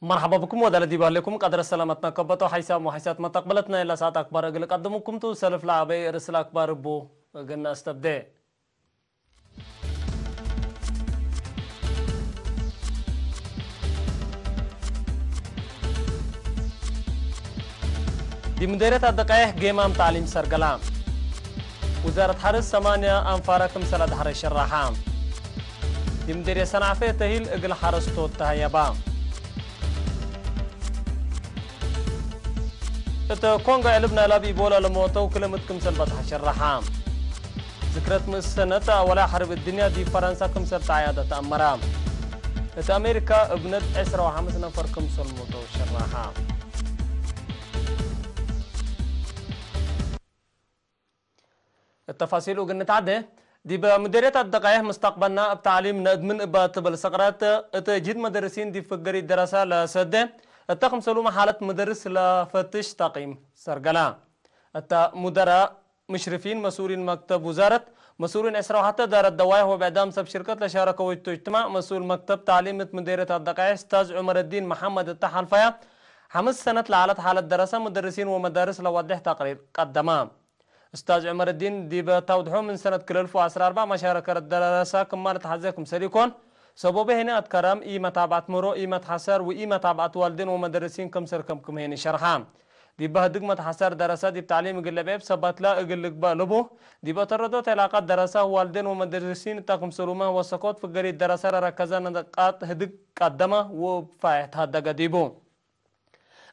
مرحبا بكم ودل ديبا لكم قدر سلامتنا كبتو حيسا وحيسات ما تقبلتنا إلا ساعات أكبر أقل قدمكم تو سلف لعبي رسل أكبر بو قلنا استبدأ دي مديرة الدقائق جيمام تعليم سرقلام وزارة حرس 8 أنفاركم سلاد حرس الرحام دي مديرة صنعفة تهيل أقل حرس توت تهيبام كونغا علبنا لابي بولا لموتو كلمتكم سلبت حشر رحام ذكرت مسنة ولا حرب الدنيا دي فرنسا كم سلت عيادة أمرام أمريكا ابنت 15 نفر كم سلموتو شرحام التفاصيل وقلنا تعدي دي بمديرية الدقائق مستقبلنا بتعليم ندمن باتبل سقرات جد مدرسين دي فقري الدراسة لسده التقم سلوم حالة مدرس لفتش تقييم سرقلا مدراء مشرفين مسؤولين مكتب وزارة مسؤولين إسراء حتى دار الدوائر وبعدام سب شركة لشاركة واجتماع مسؤول مكتب تعليم مديرية الدقائق استاذ عمر الدين محمد التحالفيا 5 سنة لعالة حالة دراسة مدرسين ومدارس لوضح تقرير قدمام استاذ عمر الدين دي بتوضحوا من سنة كل 2014 مشاركة الدراسة كمان تحزيكم سريكون سببه هنا أتكرم إيمة تابعت مرو إيمة حسر وإيمة تابعت والدين ومدرسين كم سر كم هنا شرحام دي بهدقمة حسر دراسة دي بتعليم قلبيب سبت لا قلق بقلبه دي بتردد علاقات دراسة والدين ومدرسين تقم سلومه وسقوط في قرية دراسة ركزا نقاط هدق قدمه وفايت هدق ديبو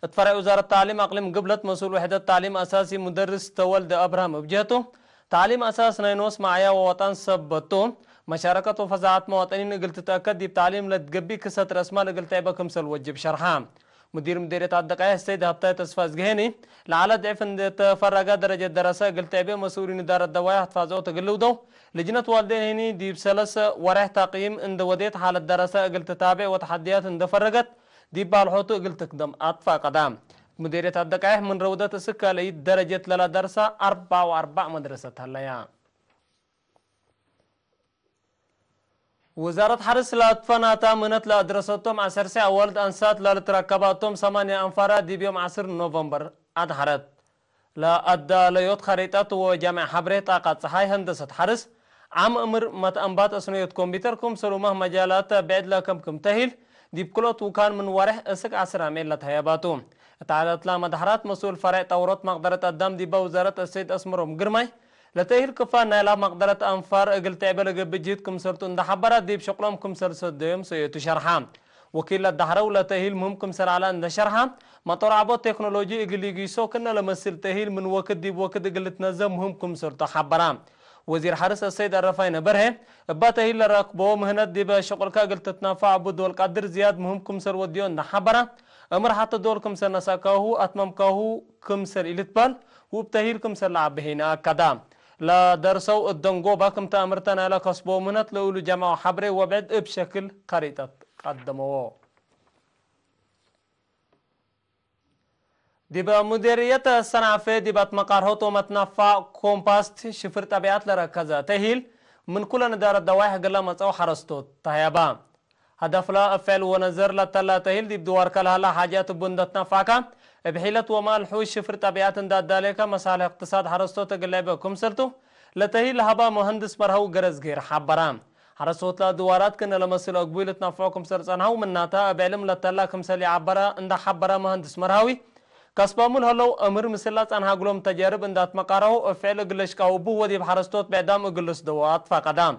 اتفرع وزارة التعليم أقليم قبلت مسؤول وحدة تعليم أساسي مدرس تولد أبراهام بجهته تعليم أساس نينوس معايا ووطن سبتو مشاركة وفزاعات مواطنين قلت تأكد دي بتعليم لتقبي كسة رسمة قلت عبكم سلوجب شرحام مديرية الدقائق السيد هبتاي تصفاز جهني لعلى ضعف تفرقا درجة دراسة قلت عبي مسؤولين إدارة الدوايا تفازو تقلو دو لجنة والدين هني دي بسلس ورح تقييم اند وديت حالة دراسة قلت تتابع وتحديات اند فرقت دي بالحوتو قلت تقدم أطفى قدام مديرية الدقائق من روضة السكة لي درجة للا درسة 4 مدرسة هلا وزارة حرس لأطفالنا منت لأدرستهم 10 ساعة ولد أنسات لتركباتهم 8 أنفار دي بيوم 10 نوفمبر أدحرت لا أدى ليوت خريطات وجامع حبريت طاقة صحي هندسة حرس عام أمر متأنبات أسنية كمبيوتركم سلومه مجالات بعد لكم تهيل دي بكلوت وكان من ورح أسك 10 عميل لتهيباتهم تعالت لا مدحرات مسؤول فرع تورط مقدرة الدم دي بوزارة السيد أسمرهم قرمي لتهيل كفا نالا مقدرة أنفار أقل تعبل بجيتكم سرتون دحبرة ديب شقلمكم سرسد ديم سيتو شرحام وكيل الدحرة ولا تهيل مهمكم سر على أن شرحام مطور عبو تكنولوجي أقل يجيسو كنا لمسل تهيل من وقت ديب وقت أقل تنزم مهمكم سرتو حبرام وزير حرس السيد الرفاين بره با تهيل راكبو مهند ديب شقلك أقل تتنافع عبو دول قدر زياد مهمكم سر وديون دحبرة أمر حتى دولكم سر نساكاهو أتممكاهو كم سر إلتبال وبتهيلكم سر لعبهنا كدام لا درسوا الدنجو باكم تأمرتنا على كسبو منت لولو جماعة حبري وبعد بشكل خريطة قدموه دي بمديرية الصنعفة دي بتمقارهوتو متنفع كومباست شفر طبيعات لركزة تهيل من كل ندار الدواحي قلا مصاو حرستو تهيبا هدف لا أفعل ونظر لتلا تهيل دي بدوار كلها لا حاجات بندت نفاكا بحيلة وما الحوش شفر طبيعات انداد ذلك مصالح اقتصاد حرستو تقلبه كمسلتو لتهيل هبا مهندس مرهو غرز غير حبرام حرستو لا دوارات كنا لمسل اقبيلت نفعكم سرسانهو من ناتا بعلم لتلا كمسل عبرا اند حبرا مهندس مرهوي كسبامل هلو امر مسلات انها قلوم تجارب اندات مقارو فعل قلش كاوبو ودي بحرستوت بعدام قلس دوات فقدام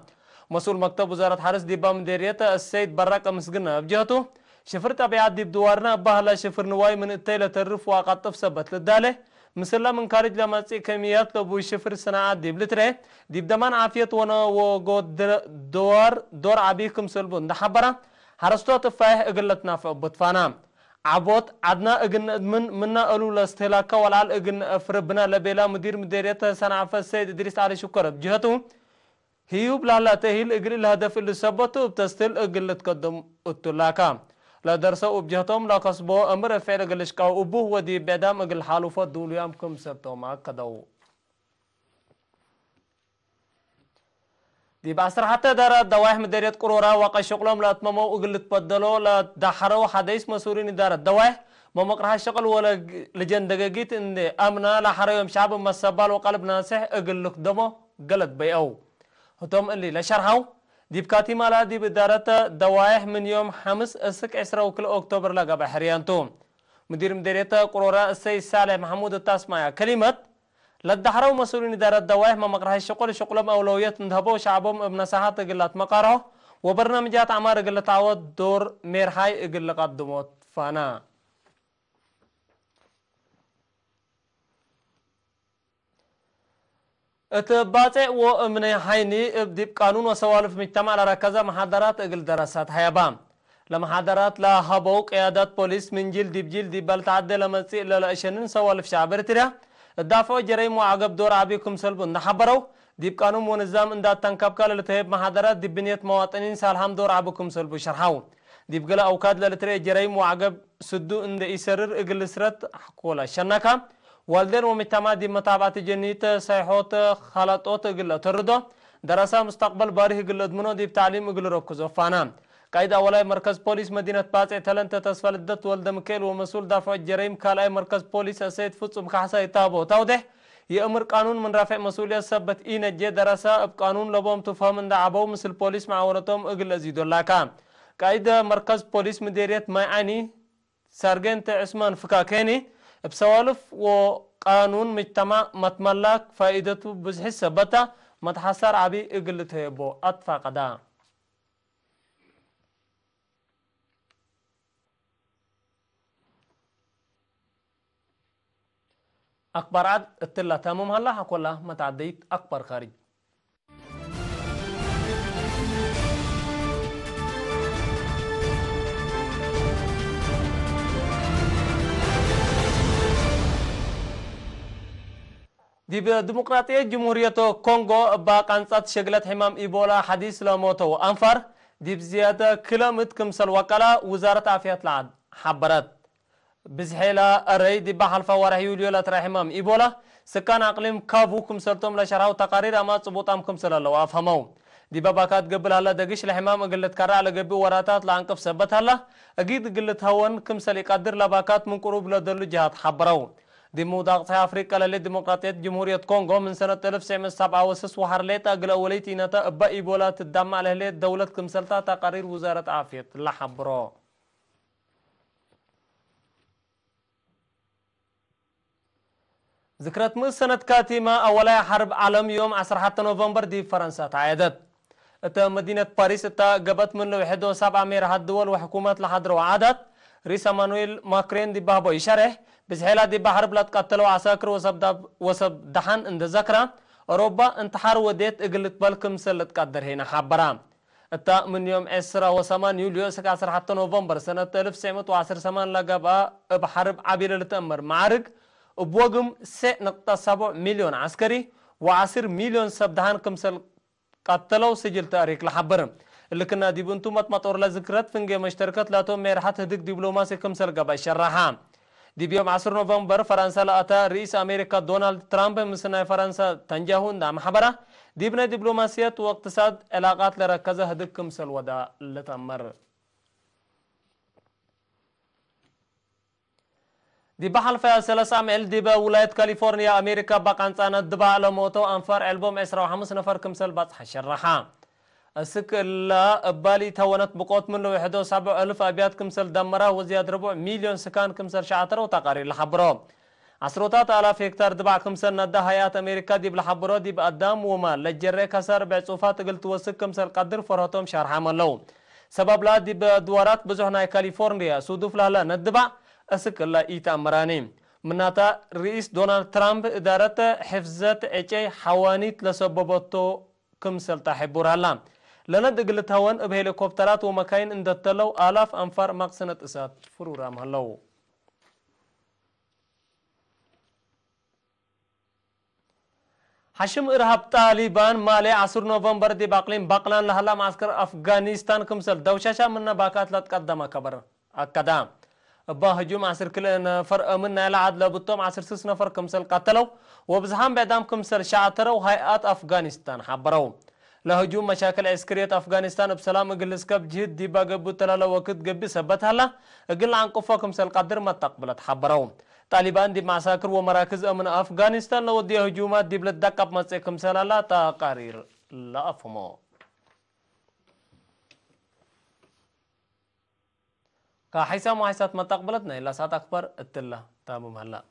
مسؤول مكتب وزارة حرس دي بمديرية السيد براك مسقنا بجهته شفر طبيعات دي بدوارنا بهلا شفر نواي من التيلة الرف وقطف سبت للدالة مثلا من خارج لما تصي كميات لبو شفر صناعات دي بلتره دي بدمان عافية وانا وقود دور عبيكم سلبون ده حبرا حرستو تفايه اقلتنا في بطفانا عبوت عدنا اقن منا قالوا لاستهلاكا والعال اقن فربنا لبيلا مديرية صناعة السيد ادريس علي شكر بجهته هيوب لا تهيل اقل الهدف اللي سبته بتستل اقل تقدم التلاكا لا درسوا بجهتهم لا كسبوا امر فعل قلش كاو ابوه ودي بعدام اقل حالوفات دول يامكم سبتو ما كدو دي بعصر حتى دار الدواح مديرية قرورة وقع شغلهم لا تممو اقلت بدلو لا دحروا حديث مسؤولين دار الدواح ما مقرها الشغل ولا لجن دقيقيت ان امنا لا حريم شعب مسبال وقلب ناسح اقلك دمو قلت بيئو هتم اللي لا شرحو دي بكاتي مالا دي بدارة دواح من يوم 5 وكل اكتوبر لقى بحريانتو مديرية قرورة السيد صالح محمود التاسمايا كلمة للدحرو مسؤولين إدارة الدوائح ما مقرها الشغل شغلهم أولويات نذهبوا شعبهم بنصيحات قلت مقاره وبرنامجات أعمار قلت عوض دور ميرحاي قل قدموت فانا اتباطع ومن حيني ابدي بقانون وسوالف مجتمع لركزة محاضرات قل دراسات هيابام لمحاضرات لا هبوك قيادات بوليس من جلد بجلد بل تعدى لمسيء للأشنين سوالف شعب ارتريا الدافع جريم وعقب دور عبيكم سلبون نحبرو ديب قانون ونظام اندات تنكب كالا لتهيب محاضرات ديب بنية مواطنين سالهم دور عبيكم سلبو شرحو ديب قلا اوكاد للتري جريم وعقب سدو اند يسرر اقل سرت حقولا شنكا والدين ومجتمع ديب متابعة جنيت سيحوت خلطوت اقل تردو دراسة مستقبل باريه اقل ادمنو ديب تعليم اقل ركزو فانا قايد أولاي مركز بوليس مدينة باتع تلنت تسفل الدت والد مكيل ومسؤول دافع الجريم كالاي مركز بوليس السيد فتصم كحسا يتابو توضح يأمر قانون من رافع مسؤولية سبت إين الجي دراسة بقانون لبوم تفهم من دعبو مثل بوليس معاونتهم اقل ازيدو لاكا قايد مركز بوليس مديرية مايعاني سارجنت عثمان فكاكيني بسوالف وقانون مجتمع متملاك فائدته بزحي سبتا متحسر عبي اقل تهيبو أطفا قدا أكبر عد التلا تمام هلا حكولا ما تعديت أكبر خارج دي بديمقراطية جمهورية كونغو باقانصات شغلت حمام إيبولا حديث لموتو أنفر دي بزيادة كلمت كمسل وكالة وزارة عافية العاد حبرت بزحيلا الري دي بحل فواره يوليو لترحمام إيبولا سكان أقليم كافو كمسلتهم لشرحو تقارير أما صبوطام كمسل الله وافهمو دي باباكات قبل هلا دقيش لحمام قلت كرع لقبي وراتات لعنقف سبت هلا أكيد قلت هون كمسل يقدر لباكات من قروب لدلو جهات حبرو دي موضوع أفريقيا للديمقراطية جمهورية كونغو من سنة 1907 وحرليت أقل أوليتي نتا أبا إيبولا تدمع لهليت دولة كمسلتا تقارير وزارة عافية لحبرو ذكرت من سنة كاتمة أولا حرب عالم يوم 10 نوفمبر دي فرنسا تعيدت اتا مدينة باريس اتا قبت من لوحدو 7 ميرها الدول وحكومات لحضر وعادت رئيس مانويل ماكرين دي بابو يشرح بزحيلا دي بحرب لا تقتلوا عساكر وسب دحن اند ذكرى أوروبا انتحار وديت اقلت بالكم سلت قدر هنا حبرا اتا من يوم 10 يوليو 10 نوفمبر سنة 1910 لقبا بحرب عبيلة لتأمر معارك بوقم 6.7 مليون عسكري و10 مليون سبدهان كمسل قتلوا سجل تاريخ لحبرم اللي كنا دي بنتو مطور لذكرت فنجي مشتركات لاتو ميرحات هدك دبلوماسي كمسل قبا شرحا دي بيوم 10 نوفمبر فرنسا لأتا رئيس أمريكا دونالد ترامب مسنا فرنسا تنجاهون دا محبرة دي بنا دبلوماسيات واقتصاد علاقات لركزة هدك كمسل ودا لتمر دي بحل فيها 3 ميل دي بولاية كاليفورنيا أمريكا باقانصانا دبا لموتو أنفر علبوم 15 نفر كمسل باطح شرحا السكلا بالي تونت بقوت من لو 7,000 أبيات كمسل دمرة وزياد 4 مليون سكان كمسل شعترة وتقارير لحبرو عشرات آلاف هكتار دبع كمسل ندى حياة أمريكا دي بلحبرو دي بقدام وما لجري كسر بعصوفات قلت وسك كمسل قدر فرهتهم شرحا ملو سبب لا دي بدوارات بزحنا كاليفورنيا سودوف لها ندبع أسكلا إيتا أمراني مناتا رئيس دونالد ترامب إدارة حفظت إيجي حوانيت لسببتو كمسل تحبور هلا لنا دقلت هون بهليكوبترات ومكاين اندتلو آلاف أنفار مقصنة إسات فرورام هلو حشم إرهاب طالبان مالي 10 نوفمبر دي باقلين باقلان لهلا معسكر أفغانيستان كمسل دوشاشا من باكات لا تقدم كبر أكدام با هجوم 10 كل نفر منا لعد لبطوم 16 نفر كمسل قتلوا وبزحام بعدام كمسل شعتروا هيئات أفغانيستان حبروا لهجوم مشاكل عسكرية أفغانستان بسلام أجلس كب جهد دي باقبو تلالا وقت قبي سبت هلا أقل عن قفاكم سالقدر ما تقبلت حبرهم طالبان دي معساكر ومراكز أمن أفغانستان لو دي هجومات دي بلد دقب مسيكم سلالا تقارير لا أفهمو كحيسا محيسات ما تقبلتنا إلا سات أكبر التلا تامم هلا